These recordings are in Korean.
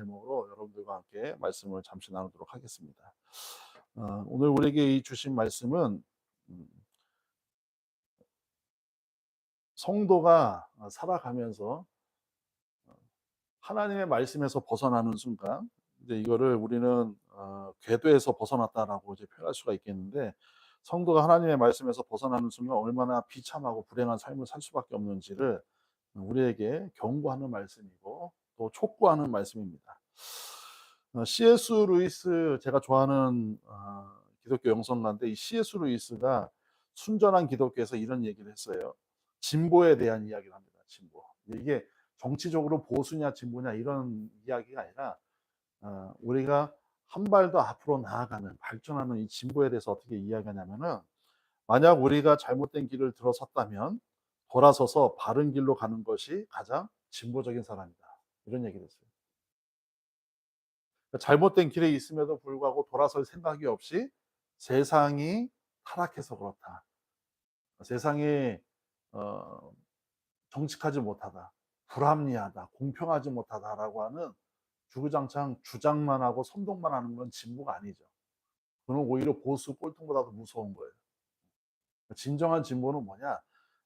제목으로 여러분들과 함께 말씀을 잠시 나누도록 하겠습니다. 오늘 우리에게 이 주신 말씀은 음, 성도가 살아가면서 하나님의 말씀에서 벗어나는 순간, 이제 이거를 우리는 궤도에서 벗어났다라고 이제 표현할 수가 있겠는데, 성도가 하나님의 말씀에서 벗어나는 순간 얼마나 비참하고 불행한 삶을 살 수밖에 없는지를 우리에게 경고하는 말씀이고 또 촉구하는 말씀입니다. C.S. 루이스, 제가 좋아하는 기독교 영성가인데, 이 C.S. 루이스가 순전한 기독교에서 이런 얘기를 했어요. 진보에 대한 이야기를 합니다. 진보. 이게 정치적으로 보수냐 진보냐 이런 이야기가 아니라 우리가 한 발 더 앞으로 나아가는 발전하는 이 진보에 대해서 어떻게 이야기하냐면은, 만약 우리가 잘못된 길을 들어섰다면 돌아서서 바른 길로 가는 것이 가장 진보적인 사람이다, 이런 얘기를 했어요. 그러니까 잘못된 길에 있음에도 불구하고 돌아설 생각이 없이 세상이 타락해서 그렇다, 세상이 어, 정직하지 못하다, 불합리하다, 공평하지 못하다라고 하는 주구장창 주장만 하고 선동만 하는 건 진보가 아니죠. 그건 오히려 보수 꼴통보다도 무서운 거예요. 진정한 진보는 뭐냐?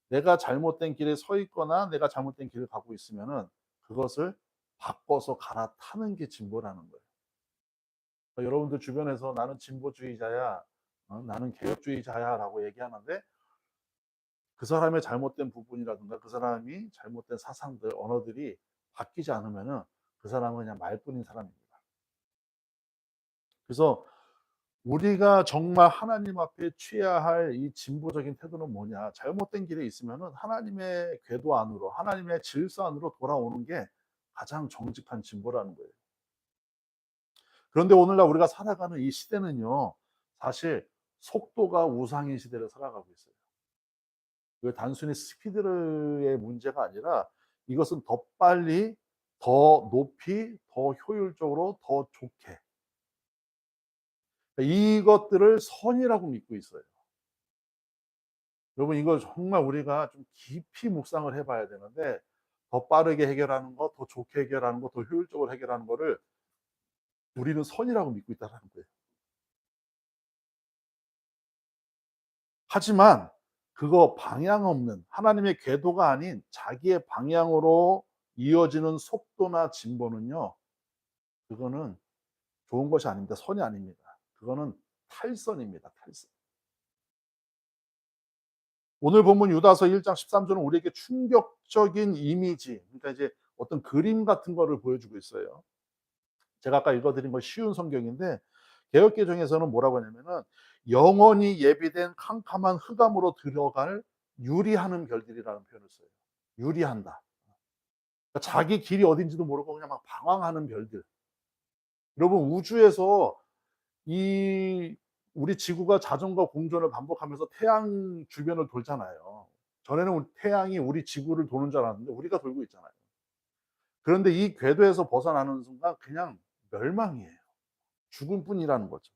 내가 잘못된 길에 서 있거나 내가 잘못된 길을 가고 있으면은 그것을 바꿔서 갈아타는 게 진보라는 거예요. 그러니까 여러분들 주변에서 나는 진보주의자야, 나는 개혁주의자야라고 얘기하는데, 그 사람의 잘못된 부분이라든가 그 사람이 잘못된 사상들, 언어들이 바뀌지 않으면은 그 사람은 그냥 말뿐인 사람입니다. 그래서 우리가 정말 하나님 앞에 취해야 할 이 진보적인 태도는 뭐냐? 잘못된 길에 있으면은 하나님의 궤도 안으로, 하나님의 질서 안으로 돌아오는 게 가장 정직한 진보라는 거예요. 그런데 오늘날 우리가 살아가는 이 시대는요, 사실 속도가 우상인 시대를 살아가고 있어요. 그 단순히 스피드의 문제가 아니라 이것은 더 빨리, 더 높이, 더 효율적으로, 더 좋게, 이것들을 선이라고 믿고 있어요. 여러분, 이거 정말 우리가 좀 깊이 묵상을 해 봐야 되는데, 더 빠르게 해결하는 거, 더 좋게 해결하는 거, 더 효율적으로 해결하는 거를 우리는 선이라고 믿고 있다는 거예요. 하지만 그거 방향 없는, 하나님의 궤도가 아닌 자기의 방향으로 이어지는 속도나 진보는요, 그거는 좋은 것이 아닙니다. 선이 아닙니다. 그거는 탈선입니다. 탈선. 오늘 본문 유다서 1장 13절은 우리에게 충격적인 이미지, 그러니까 이제 어떤 그림 같은 거를 보여주고 있어요. 제가 아까 읽어드린 건 쉬운 성경인데, 개역개정에서는 뭐라고 하냐면은, 영원히 예비된 캄캄한 흑암으로 들어갈 유리하는 별들이라는 표현을 써요. 유리한다. 그러니까 자기 길이 어딘지도 모르고 그냥 막 방황하는 별들. 여러분, 우주에서 이 우리 지구가 자전과 공전을 반복하면서 태양 주변을 돌잖아요. 전에는 태양이 우리 지구를 도는 줄 알았는데 우리가 돌고 있잖아요. 그런데 이 궤도에서 벗어나는 순간 그냥 멸망이에요. 죽을 뿐이라는 거죠.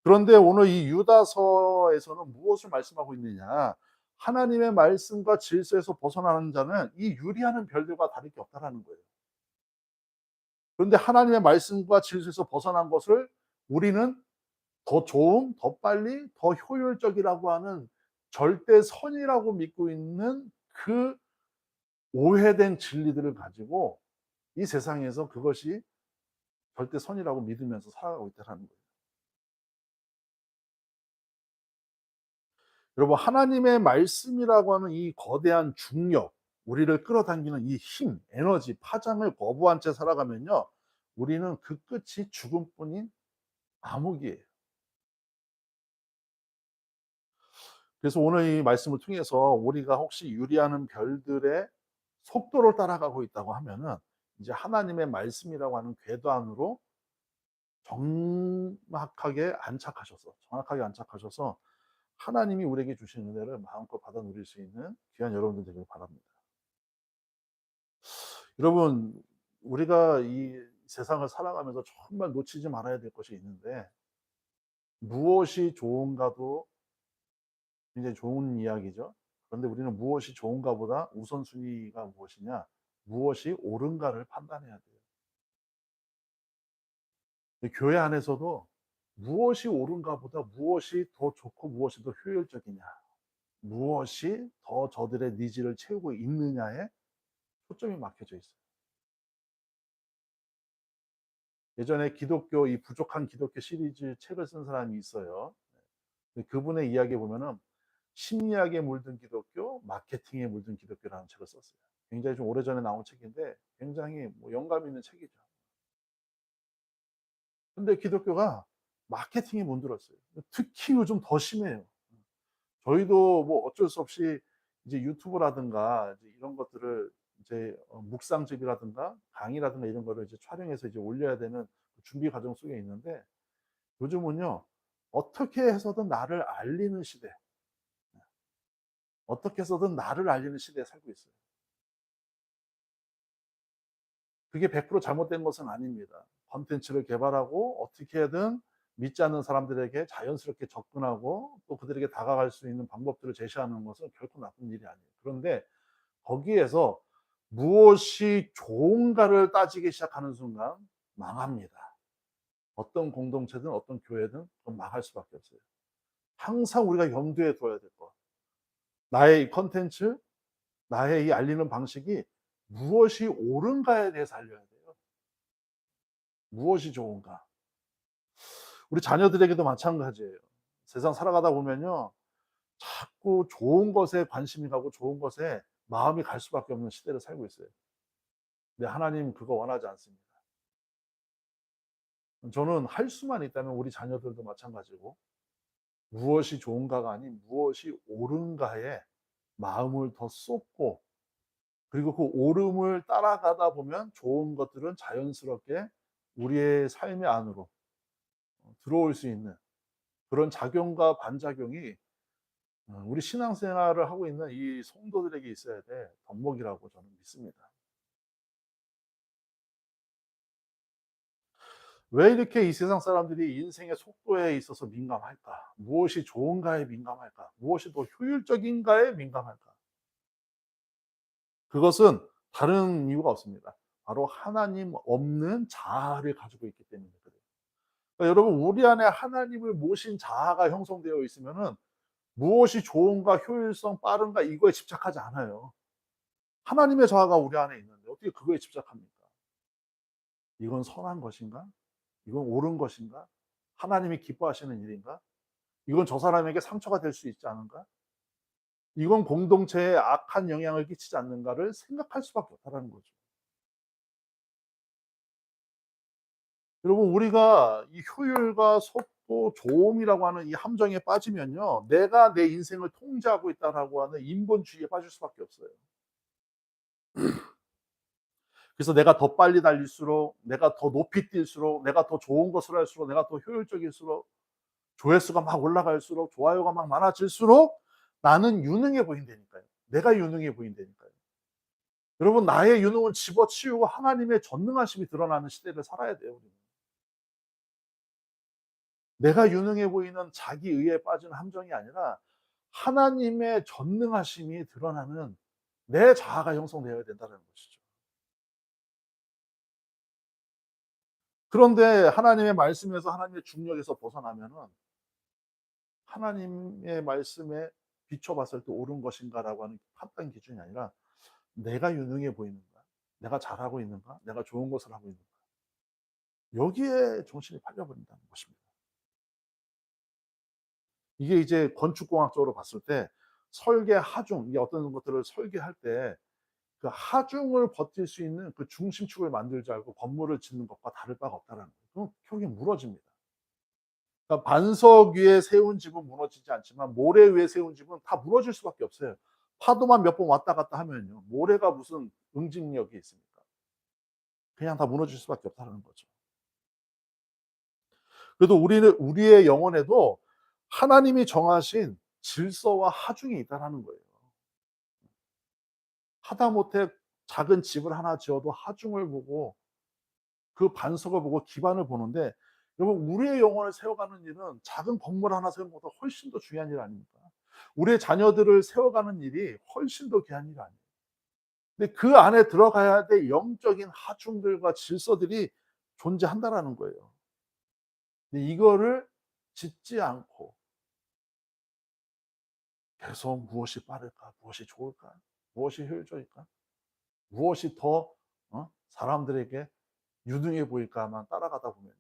그런데 오늘 이 유다서에서는 무엇을 말씀하고 있느냐? 하나님의 말씀과 질서에서 벗어나는 자는 이 유리하는 별들과 다를 게 없다라는 거예요. 그런데 하나님의 말씀과 질서에서 벗어난 것을 우리는 더 좋음, 더 빨리, 더 효율적이라고 하는 절대 선이라고 믿고 있는 그 오해된 진리들을 가지고 이 세상에서 그것이 절대 선이라고 믿으면서 살아가고 있다는 거예요. 여러분, 하나님의 말씀이라고 하는 이 거대한 중력, 우리를 끌어당기는 이 힘, 에너지, 파장을 거부한 채 살아가면요, 우리는 그 끝이 죽음뿐인 암흑이에요. 그래서 오늘 이 말씀을 통해서 우리가 혹시 유리하는 별들의 속도를 따라가고 있다고 하면은, 이제 하나님의 말씀이라고 하는 궤도 안으로 정확하게 안착하셔서 하나님이 우리에게 주신 은혜를 마음껏 받아 누릴 수 있는 귀한 여러분들 되길 바랍니다. 여러분, 우리가 이 세상을 살아가면서 정말 놓치지 말아야 될 것이 있는데, 무엇이 좋은가도 굉장히 좋은 이야기죠. 그런데 우리는 무엇이 좋은가보다 우선순위가 무엇이냐, 무엇이 옳은가를 판단해야 돼요. 교회 안에서도 무엇이 옳은가보다 무엇이 더 좋고 무엇이 더 효율적이냐, 무엇이 더 저들의 니즈를 채우고 있느냐에 초점이 막혀져 있어요. 예전에 기독교 이 부족한 기독교 시리즈 책을 쓴 사람이 있어요. 그분의 이야기에 보면은 심리학에 물든 기독교, 마케팅에 물든 기독교라는 책을 썼어요. 굉장히 좀 오래전에 나온 책인데 굉장히 뭐 영감 있는 책이죠. 근데 기독교가 마케팅에 물들었어요. 특히 요즘 더 심해요. 저희도 뭐 어쩔 수 없이 이제 유튜브라든가 이제 이런 것들을 이제 묵상집이라든가 강의라든가 이런 거를 이제 촬영해서 이제 올려야 되는 준비 과정 속에 있는데 요즘은요, 어떻게 해서든 나를 알리는 시대, 어떻게 해서든 나를 알리는 시대에 살고 있어요. 그게 100% 잘못된 것은 아닙니다. 콘텐츠를 개발하고 어떻게든 믿지 않는 사람들에게 자연스럽게 접근하고 또 그들에게 다가갈 수 있는 방법들을 제시하는 것은 결코 나쁜 일이 아니에요. 그런데 거기에서 무엇이 좋은가를 따지기 시작하는 순간 망합니다. 어떤 공동체든 어떤 교회든 그건 망할 수밖에 없어요. 항상 우리가 염두에 둬야 될 것. 나의 이 콘텐츠, 나의 이 알리는 방식이 무엇이 옳은가에 대해서 알려야 돼요. 무엇이 좋은가. 우리 자녀들에게도 마찬가지예요. 세상 살아가다 보면요, 자꾸 좋은 것에 관심이 가고 좋은 것에 마음이 갈 수밖에 없는 시대를 살고 있어요. 근데 하나님 그거 원하지 않습니다. 저는 할 수만 있다면 우리 자녀들도 마찬가지고 무엇이 좋은가가 아닌 무엇이 옳은가에 마음을 더 쏟고 그리고 그 옳음을 따라가다 보면 좋은 것들은 자연스럽게 우리의 삶의 안으로 들어올 수 있는 그런 작용과 반작용이 우리 신앙생활을 하고 있는 이 성도들에게 있어야 될 덕목이라고 저는 믿습니다. 왜 이렇게 이 세상 사람들이 인생의 속도에 있어서 민감할까? 무엇이 좋은가에 민감할까? 무엇이 더 효율적인가에 민감할까? 그것은 다른 이유가 없습니다. 바로 하나님 없는 자아를 가지고 있기 때문에 그래요. 그러니까 여러분 우리 안에 하나님을 모신 자아가 형성되어 있으면은 무엇이 좋은가, 효율성, 빠른가 이거에 집착하지 않아요. 하나님의 자아가 우리 안에 있는데 어떻게 그거에 집착합니까? 이건 선한 것인가? 이건 옳은 것인가? 하나님이 기뻐하시는 일인가? 이건 저 사람에게 상처가 될 수 있지 않은가? 이건 공동체에 악한 영향을 끼치지 않는가를 생각할 수밖에 없다는 거죠. 여러분 우리가 이 효율과 속도, 조음이라고 하는 이 함정에 빠지면요, 내가 내 인생을 통제하고 있다라고 하는 인본주의에 빠질 수밖에 없어요. 그래서 내가 더 빨리 달릴수록, 내가 더 높이 뛸수록, 내가 더 좋은 것을 할수록, 내가 더 효율적일수록, 조회수가 막 올라갈수록, 좋아요가 막 많아질수록 나는 유능해 보인다니까요. 내가 유능해 보인다니까요. 여러분 나의 유능은 집어치우고 하나님의 전능하심이 드러나는 시대를 살아야 돼요. 우리는. 내가 유능해 보이는 자기 의에 빠진 함정이 아니라 하나님의 전능하심이 드러나는 내 자아가 형성되어야 된다는 것이죠. 그런데 하나님의 말씀에서 하나님의 중력에서 벗어나면은 하나님의 말씀에 비춰봤을 때 옳은 것인가라고 하는 판단 기준이 아니라 내가 유능해 보이는가? 내가 잘하고 있는가? 내가 좋은 것을 하고 있는가? 여기에 정신이 팔려버린다는 것입니다. 이게 이제 건축공학적으로 봤을 때 설계 하중, 이 어떤 것들을 설계할 때 그 하중을 버틸 수 있는 그 중심축을 만들지 않고 건물을 짓는 것과 다를 바가 없다는 거예요. 그럼 결국엔 무너집니다. 그러니까 반석 위에 세운 집은 무너지지 않지만 모래 위에 세운 집은 다 무너질 수밖에 없어요. 파도만 몇 번 왔다 갔다 하면요. 모래가 무슨 응집력이 있습니까? 그냥 다 무너질 수밖에 없다는 거죠. 그래도 우리는 우리의 영혼에도 하나님이 정하신 질서와 하중이 있다라는 거예요. 하다못해 작은 집을 하나 지어도 하중을 보고 그 반석을 보고 기반을 보는데 여러분 우리의 영혼을 세워가는 일은 작은 건물 하나 세우는 것보다 훨씬 더 중요한 일 아닙니까? 우리의 자녀들을 세워가는 일이 훨씬 더 귀한 일 아니에요. 근데 그 안에 들어가야 될 영적인 하중들과 질서들이 존재한다라는 거예요. 근데 이거를 짓지 않고 계속 무엇이 빠를까? 무엇이 좋을까? 무엇이 효율적일까? 무엇이 더 사람들에게 유능해 보일까만 따라가다 보면요.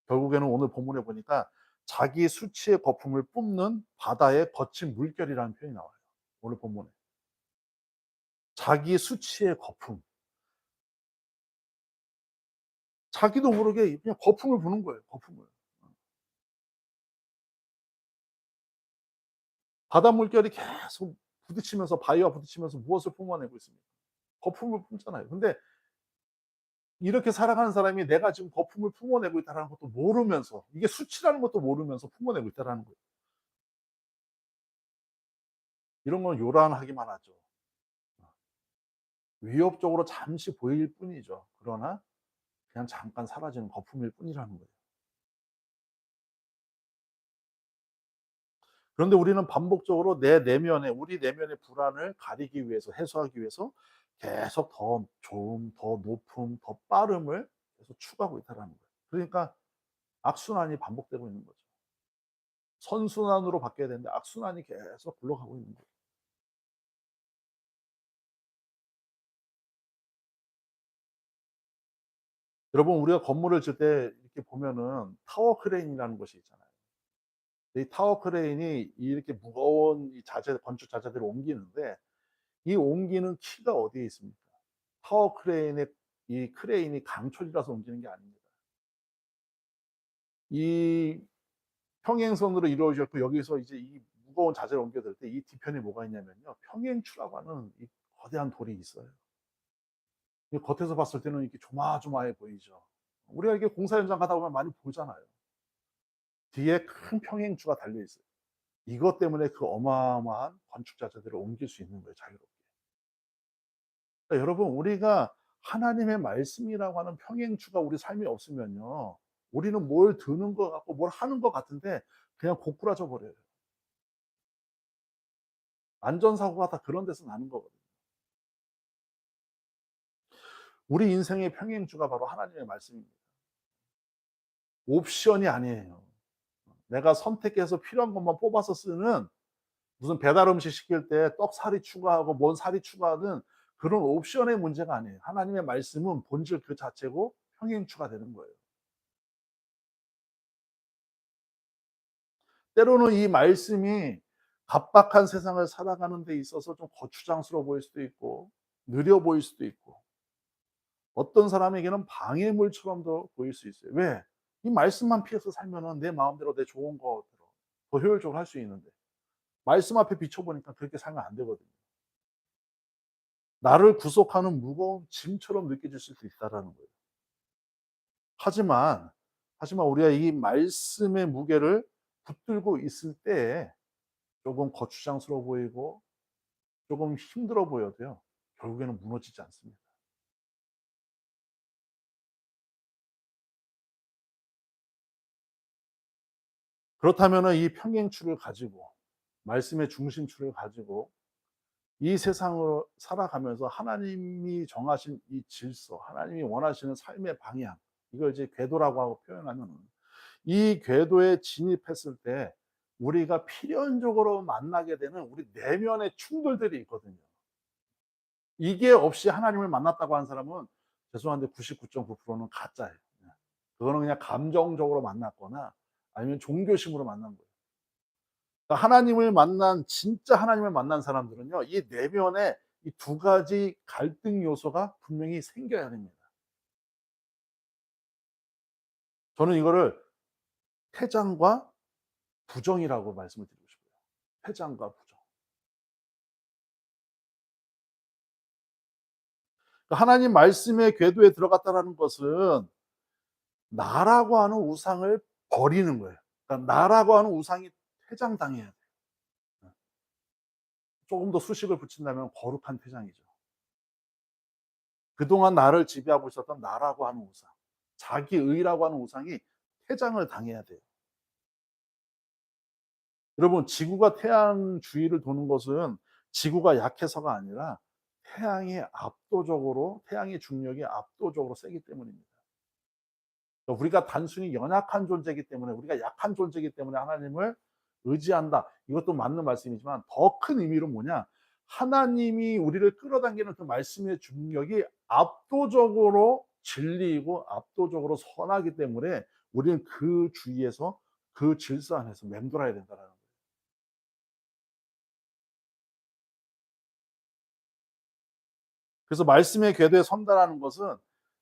결국에는 오늘 본문에 보니까 자기 수치의 거품을 뿜는 바다의 거친 물결이라는 표현이 나와요. 오늘 본문에. 자기 수치의 거품. 자기도 모르게 그냥 거품을 부는 거예요, 거품을. 바다 물결이 계속 부딪히면서 바위와 부딪히면서 무엇을 뿜어내고 있습니까? 거품을 뿜잖아요. 근데 이렇게 살아가는 사람이 내가 지금 거품을 품어내고 있다는 것도 모르면서, 이게 수치라는 것도 모르면서 품어내고 있다는 거예요. 이런 건 요란하기만 하죠. 위협적으로 잠시 보일 뿐이죠. 그러나 그냥 잠깐 사라지는 거품일 뿐이라는 거예요. 그런데 우리는 반복적으로 내 내면에, 우리 내면의 불안을 가리기 위해서, 해소하기 위해서 계속 더 좋음, 더 높음, 더 빠름을 계속 추구하고 있다는 거예요. 그러니까 악순환이 반복되고 있는 거죠. 선순환으로 바뀌어야 되는데 악순환이 계속 굴러가고 있는 거예요. 여러분, 우리가 건물을 질 때 이렇게 보면은 타워 크레인이라는 것이 있잖아요. 이 타워 크레인이 이렇게 무거운 이 자재, 건축 자재들을 옮기는데 이 옮기는 키가 어디에 있습니까? 타워 크레인의 이 크레인이 강철이라서 옮기는 게 아닙니다. 이 평행선으로 이루어졌고 여기서 이제 이 무거운 자재를 옮겨들 때 이 뒤편에 뭐가 있냐면요. 평행추라고 하는 이 거대한 돌이 있어요. 이 겉에서 봤을 때는 이렇게 조마조마해 보이죠. 우리가 이렇게 공사 현장 가다 보면 많이 보잖아요. 뒤에 큰 평행추가 달려 있어요. 이것 때문에 그 어마어마한 건축 자재들을 옮길 수 있는 거예요, 자유롭게. 그러니까 여러분, 우리가 하나님의 말씀이라고 하는 평행추가 우리 삶에 없으면요. 우리는 뭘 드는 것 같고 뭘 하는 것 같은데 그냥 고꾸라져 버려요. 안전사고가 다 그런 데서 나는 거거든요. 우리 인생의 평행주가 바로 하나님의 말씀입니다. 옵션이 아니에요. 내가 선택해서 필요한 것만 뽑아서 쓰는, 무슨 배달 음식 시킬 때 떡살이 추가하고 뭔 살이 추가하는 그런 옵션의 문제가 아니에요. 하나님의 말씀은 본질 그 자체고 평행추가 되는 거예요. 때로는 이 말씀이 각박한 세상을 살아가는 데 있어서 좀 거추장스러워 보일 수도 있고 느려 보일 수도 있고 어떤 사람에게는 방해물처럼도 보일 수 있어요. 왜? 이 말씀만 피해서 살면은 내 마음대로 내 좋은 거대로 더 효율적으로 할 수 있는데 말씀 앞에 비춰 보니까 그렇게 살면 안 되거든요. 나를 구속하는 무거운 짐처럼 느껴질 수도 있다라는 거예요. 하지만 우리가 이 말씀의 무게를 붙들고 있을 때에 조금 거추장스러워 보이고 조금 힘들어 보여도요. 결국에는 무너지지 않습니다. 그렇다면은 이 평행추를 가지고 말씀의 중심추를 가지고 이 세상을 살아가면서 하나님이 정하신 이 질서, 하나님이 원하시는 삶의 방향, 이걸 이제 궤도라고 하고 표현하면은 이 궤도에 진입했을 때 우리가 필연적으로 만나게 되는 우리 내면의 충돌들이 있거든요. 이게 없이 하나님을 만났다고 하는 사람은 죄송한데 99.9%는 가짜예요. 예. 그거는 그냥 감정적으로 만났거나 아니면 종교심으로 만난 거예요. 그러니까 하나님을 만난, 진짜 하나님을 만난 사람들은요. 이 내면에 이 두 가지 갈등 요소가 분명히 생겨야 됩니다. 저는 이거를 태장과 부정이라고 말씀을 드리고 싶어요. 태장과 부정. 그러니까 하나님 말씀의 궤도에 들어갔다라는 것은 나라고 하는 우상을 버리는 거예요. 그러니까 나라고 하는 우상이 퇴장당해야 돼요. 조금 더 수식을 붙인다면 거룩한 퇴장이죠. 그동안 나를 지배하고 있었던 나라고 하는 우상, 자기의라고 하는 우상이 퇴장을 당해야 돼요. 여러분, 지구가 태양 주위를 도는 것은 지구가 약해서가 아니라 태양의 중력이 압도적으로 세기 때문입니다. 그러니까 우리가 단순히 연약한 존재이기 때문에, 우리가 약한 존재이기 때문에 하나님을 의지한다. 이것도 맞는 말씀이지만 더 큰 의미로 뭐냐? 하나님이 우리를 끌어당기는 그 말씀의 중력이 압도적으로 진리이고 압도적으로 선하기 때문에 우리는 그 주위에서, 그 질서 안에서 맴돌아야 된다라는 거예요. 그래서 말씀의 궤도에 선다라는 것은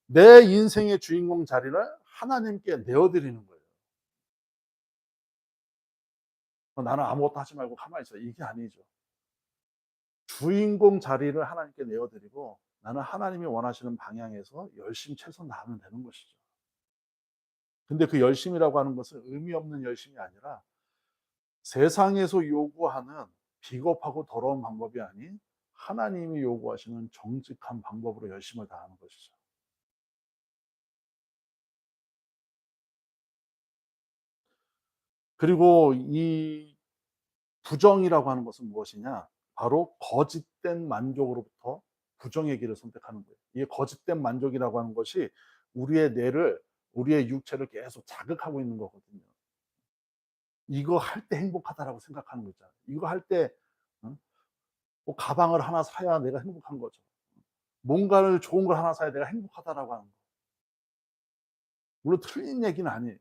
내 인생의 주인공 자리를 하나님께 내어 드리는 거예요. 나는 아무것도 하지 말고 가만히 있어, 이게 아니죠. 주인공 자리를 하나님께 내어 드리고 나는 하나님이 원하시는 방향에서 열심히 최선 다하면 되는 것이죠. 근데 그 열심이라고 하는 것은 의미 없는 열심이 아니라 세상에서 요구하는 비겁하고 더러운 방법이 아닌 하나님이 요구하시는 정직한 방법으로 열심을 다하는 것이죠. 그리고 이 부정이라고 하는 것은 무엇이냐? 바로 거짓된 만족으로부터 부정의 길을 선택하는 거예요. 이 거짓된 만족이라고 하는 것이 우리의 뇌를, 우리의 육체를 계속 자극하고 있는 거거든요. 이거 할 때 행복하다라고 생각하는 거 있잖아요. 이거 할 때 뭐 가방을 하나 사야 내가 행복한 거죠. 뭔가를 좋은 걸 하나 사야 내가 행복하다라고 하는 거. 물론 틀린 얘기는 아니에요.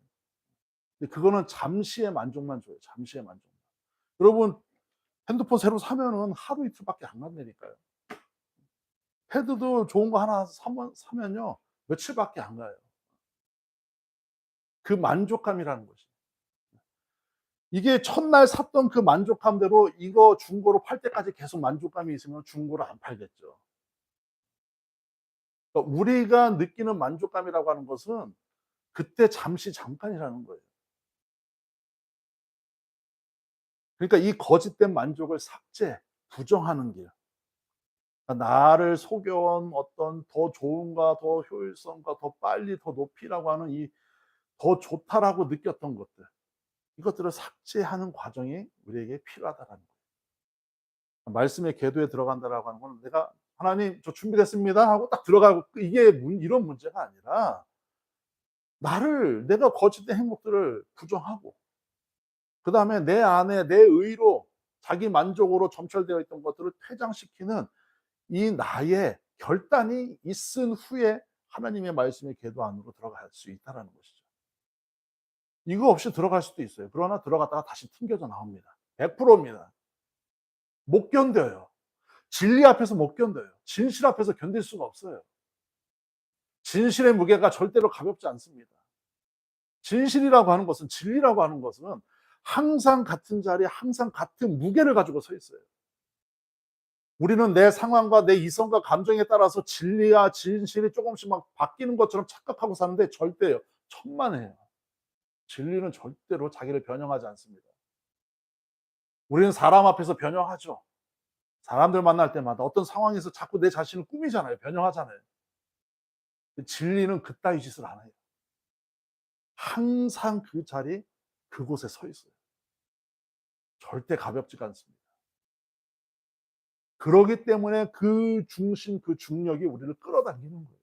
근데 그거는 잠시의 만족만 줘요. 잠시의 만족. 여러분, 핸드폰 새로 사면은 하루 이틀밖에 안 간다니까요. 패드도 좋은 거 하나 사면요 며칠밖에 안 가요. 그 만족감이라는 것이. 이게 첫날 샀던 그 만족감대로 이거 중고로 팔 때까지 계속 만족감이 있으면 중고로 안 팔겠죠. 그러니까 우리가 느끼는 만족감이라고 하는 것은 그때 잠시 잠깐이라는 거예요. 그러니까 이 거짓된 만족을 삭제, 부정하는 길. 그러니까 나를 속여온 어떤 더 좋음과 더 효율성과 더 빨리 더 높이라고 하는 이 더 좋다라고 느꼈던 것들, 이것들을 삭제하는 과정이 우리에게 필요하다라는 거예요. 말씀의 궤도에 들어간다라고 하는 거는 내가 "하나님 저 준비됐습니다." 하고 딱 들어가고 이게 이런 문제가 아니라 나를, 내가 거짓된 행복들을 부정하고 그다음에 내 안에 내 의로 자기 만족으로 점철되어 있던 것들을 퇴장시키는 이 나의 결단이 있은 후에 하나님의 말씀의 궤도 안으로 들어갈 수 있다라는 것이죠. 이거 없이 들어갈 수도 있어요. 그러나 들어갔다가 다시 튕겨져 나옵니다. 100%입니다. 못 견뎌요. 진리 앞에서 못 견뎌요. 진실 앞에서 견딜 수가 없어요. 진실의 무게가 절대로 가볍지 않습니다. 진실이라고 하는 것은, 진리라고 하는 것은 항상 같은 자리에 항상 같은 무게를 가지고 서 있어요. 우리는 내 상황과 내 이성과 감정에 따라서 진리와 진실이 조금씩 막 바뀌는 것처럼 착각하고 사는데 절대요. 천만에요. 진리는 절대로 자기를 변형하지 않습니다. 우리는 사람 앞에서 변형하죠. 사람들 만날 때마다 어떤 상황에서 자꾸 내 자신을 꾸미잖아요. 변형하잖아요. 진리는 그따위 짓을 안 해요. 항상 그 자리, 그곳에 서 있어요. 절대 가볍지가 않습니다. 그러기 때문에 그 중심, 그 중력이 우리를 끌어당기는 거예요.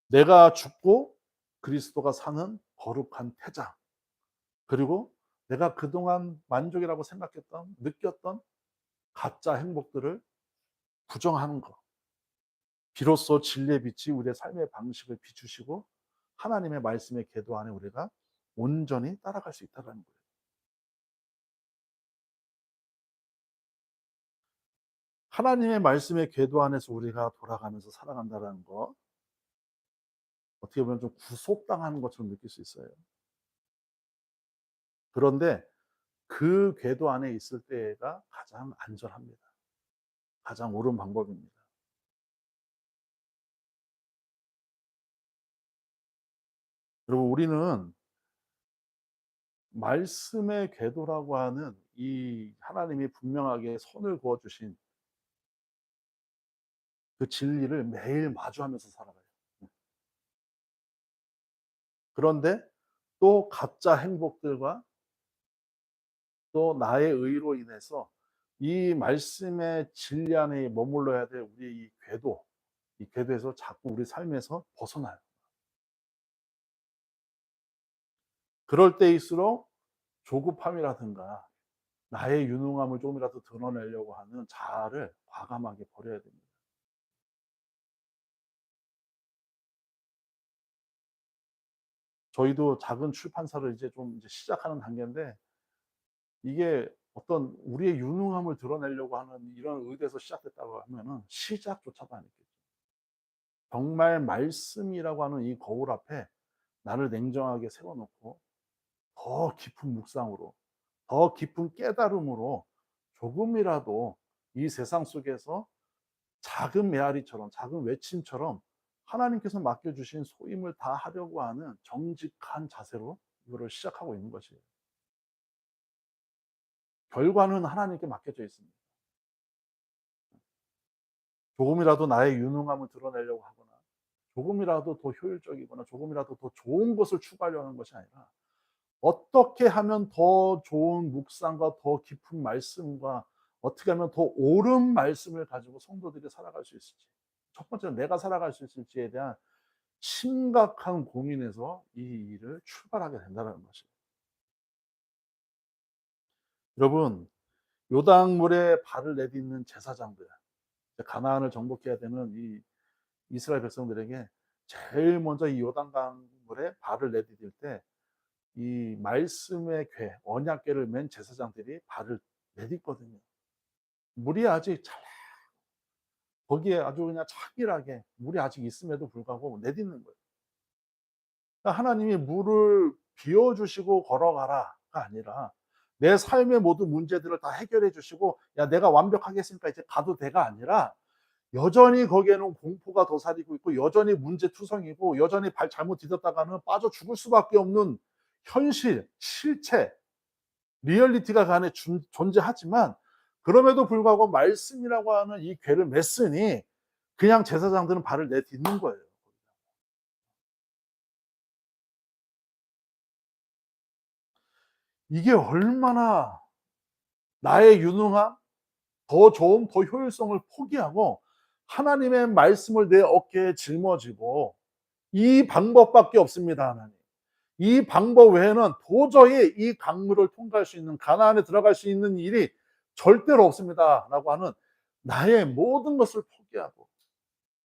내가 죽고 그리스도가 사는 거룩한 태장, 그리고 내가 그동안 만족이라고 생각했던, 느꼈던 가짜 행복들을 부정하는 것. 비로소 진리의 빛이 우리의 삶의 방식을 비추시고 하나님의 말씀의 궤도 안에 우리가 온전히 따라갈 수 있다는 거예요. 하나님의 말씀의 궤도 안에서 우리가 돌아가면서 살아간다는 거, 어떻게 보면 좀 구속당하는 것처럼 느낄 수 있어요. 그런데 그 궤도 안에 있을 때가 가장 안전합니다. 가장 옳은 방법입니다. 그리고 우리는 말씀의 궤도라고 하는 이 하나님이 분명하게 선을 그어 주신 그 진리를 매일 마주하면서 살아가요. 그런데 또 가짜 행복들과 또 나의 의로 인해서 이 말씀의 진리 안에 머물러야 될 우리의 이 궤도, 이 궤도에서 자꾸 우리 삶에서 벗어나요. 그럴 때일수록 조급함이라든가 나의 유능함을 조금이라도 드러내려고 하는 자아를 과감하게 버려야 됩니다. 저희도 작은 출판사를 이제 시작하는 단계인데, 이게 어떤 우리의 유능함을 드러내려고 하는 이런 의도에서 시작됐다고 하면은 시작조차도 안 했겠죠. 정말 말씀이라고 하는 이 거울 앞에 나를 냉정하게 세워 놓고 더 깊은 묵상으로, 더 깊은 깨달음으로 조금이라도 이 세상 속에서 작은 메아리처럼, 작은 외침처럼 하나님께서 맡겨 주신 소임을 다 하려고 하는 정직한 자세로 이거를 시작하고 있는 것이에요. 결과는 하나님께 맡겨져 있습니다. 조금이라도 나의 유능함을 드러내려고 하거나, 조금이라도 더 효율적이거나, 조금이라도 더 좋은 것을 추구하려는 것이 아니라 어떻게 하면 더 좋은 묵상과 더 깊은 말씀과 어떻게 하면 더 옳은 말씀을 가지고 성도들이 살아갈 수 있을지, 첫 번째는 내가 살아갈 수 있을지에 대한 심각한 고민에서 이 일을 출발하게 된다는 것입니다. 여러분, 요단물에 발을 내딛는 제사장들, 가나안을 정복해야 되는 이 이스라엘 백성들에게 제일 먼저 이 요단강물에 발을 내디딜 때 이 말씀의 궤, 언약궤를 맨 제사장들이 발을 내딛거든요. 물이 아직 잘, 거기에 아주 그냥 착일하게 물이 아직 있음에도 불구하고 내딛는 거예요. 그러니까 하나님이 물을 비워주시고 걸어가라가 아니라 내 삶의 모든 문제들을 다 해결해 주시고, 야, 내가 완벽하게 했으니까 이제 가도 돼가 아니라 여전히 거기에는 공포가 도사리고 있고, 여전히 문제투성이고, 여전히 발 잘못 디뎠다가는 빠져 죽을 수밖에 없는 현실, 실체, 리얼리티가 그 안에 존재하지만, 그럼에도 불구하고 말씀이라고 하는 이 궤를 맸으니 그냥 제사장들은 발을 내딛는 거예요. 이게 얼마나 나의 유능함, 더 좋은, 더 효율성을 포기하고 하나님의 말씀을 내 어깨에 짊어지고, 이 방법밖에 없습니다, 하나님. 이 방법 외에는 도저히 이 강물을 통과할 수 있는, 가나안에 들어갈 수 있는 일이 절대로 없습니다라고 하는 나의 모든 것을 포기하고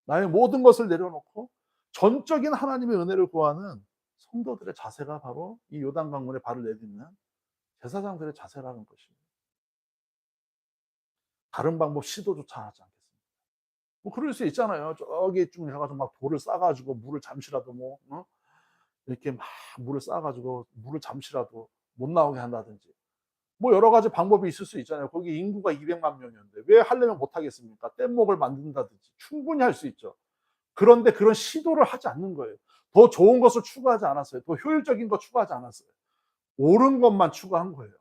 나의 모든 것을 내려놓고 전적인 하나님의 은혜를 구하는 성도들의 자세가 바로 이 요단 강물에 발을 내딛는 제사장들의 자세라는 것입니다. 다른 방법 시도조차 하지 않겠습니다. 뭐 그럴 수 있잖아요. 저기 좀 해가지고 막 돌을 싸가지고 물을 잠시라도 이렇게 막 물을 싸가지고 물을 잠시라도 못 나오게 한다든지, 뭐 여러 가지 방법이 있을 수 있잖아요. 거기 인구가 200만 명이었는데 왜 하려면 못 하겠습니까? 뗏목을 만든다든지 충분히 할 수 있죠. 그런데 그런 시도를 하지 않는 거예요. 더 좋은 것을 추구하지 않았어요. 더 효율적인 거 추구하지 않았어요. 옳은 것만 추구한 거예요.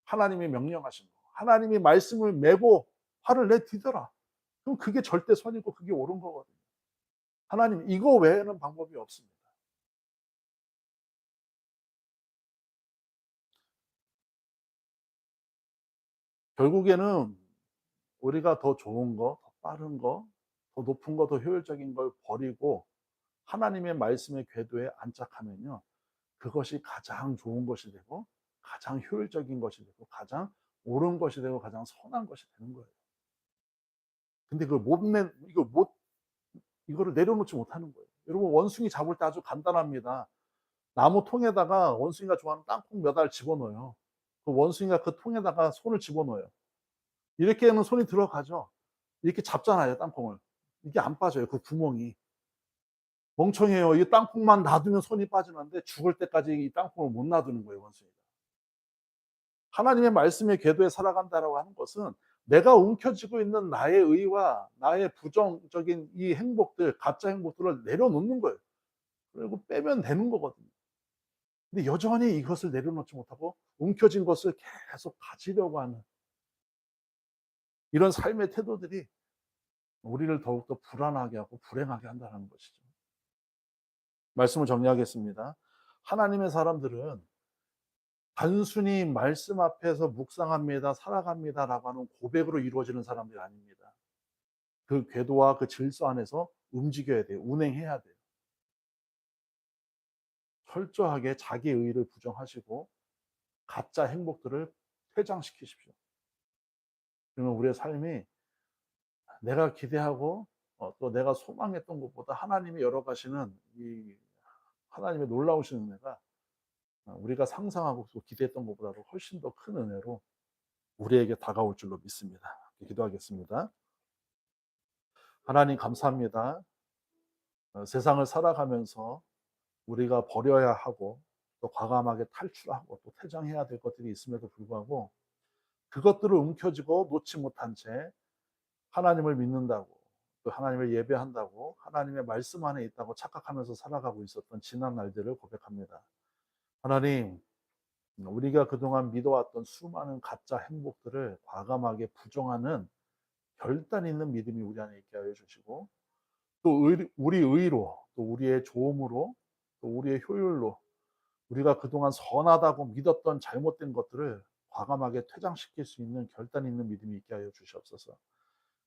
하나님이 명령하신 거, 하나님이 말씀을 메고 화를 내디더라. 그럼 그게 절대 선이고 그게 옳은 거거든요. 하나님, 이거 외에는 방법이 없습니다. 결국에는 우리가 더 좋은 거, 더 빠른 거, 더 높은 거, 더 효율적인 걸 버리고 하나님의 말씀의 궤도에 안착하면요, 그것이 가장 좋은 것이 되고 가장 효율적인 것이 되고 가장 옳은 것이 되고 가장 선한 것이 되는 거예요. 근데 그걸 못 내, 이거 못, 이거를 내려놓지 못하는 거예요. 여러분, 원숭이 잡을 때 아주 간단합니다. 나무 통에다가 원숭이가 좋아하는 땅콩 몇 알 집어넣어요. 그 원숭이가 그 통에다가 손을 집어넣어요. 이렇게 하면 손이 들어가죠. 이렇게 잡잖아요, 땅콩을. 이게 안 빠져요, 그 구멍이. 멍청해요. 이 땅콩만 놔두면 손이 빠지는데 죽을 때까지 이 땅콩을 못 놔두는 거예요, 원숭이가. 하나님의 말씀의 궤도에 살아간다라고 하는 것은 내가 움켜쥐고 있는 나의 의와 나의 부정적인 이 행복들, 가짜 행복들을 내려놓는 거예요. 그리고 빼면 되는 거거든요. 근데 여전히 이것을 내려놓지 못하고 움켜진 것을 계속 가지려고 하는 이런 삶의 태도들이 우리를 더욱더 불안하게 하고 불행하게 한다는 것이죠. 말씀을 정리하겠습니다. 하나님의 사람들은 단순히 말씀 앞에서 묵상합니다, 살아갑니다라고 하는 고백으로 이루어지는 사람들이 아닙니다. 그 궤도와 그 질서 안에서 움직여야 돼요. 운행해야 돼요. 철저하게 자기의 의의를 부정하시고 가짜 행복들을 퇴장시키십시오. 그러면 우리의 삶이 내가 기대하고 또 내가 소망했던 것보다 하나님이 열어가시는 이 하나님의 놀라우신 은혜가 우리가 상상하고 또 기대했던 것보다도 훨씬 더 큰 은혜로 우리에게 다가올 줄로 믿습니다. 기도하겠습니다. 하나님 감사합니다. 세상을 살아가면서 우리가 버려야 하고 또 과감하게 탈출하고 또 퇴장해야 될 것들이 있음에도 불구하고 그것들을 움켜쥐고 놓지 못한 채 하나님을 믿는다고 또 하나님을 예배한다고 하나님의 말씀 안에 있다고 착각하면서 살아가고 있었던 지난 날들을 고백합니다. 하나님, 우리가 그동안 믿어왔던 수많은 가짜 행복들을 과감하게 부정하는 결단 있는 믿음이 우리 안에 있게 하여 주시고 또 우리 의로 또 우리의 조음으로 또 우리의 효율로 우리가 그동안 선하다고 믿었던 잘못된 것들을 과감하게 퇴장시킬 수 있는 결단 있는 믿음이 있게 하여 주시옵소서.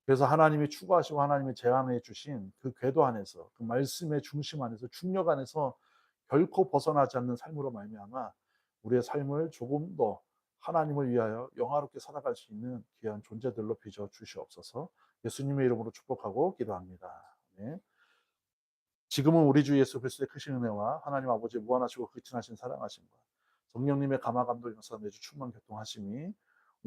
그래서 하나님이 추구하시고 하나님이 제안해 주신 그 궤도 안에서 그 말씀의 중심 안에서 중력 안에서 결코 벗어나지 않는 삶으로 말미암아 우리의 삶을 조금 더 하나님을 위하여 영화롭게 살아갈 수 있는 귀한 존재들로 빚어 주시옵소서. 예수님의 이름으로 축복하고 기도합니다. 네. 지금은 우리 주 예수 그리스도의 크신 은혜와 하나님 아버지의 무한하시고 극진하신 사랑하심과 성령님의 감화 감동 역사 내주 충만 교통하심이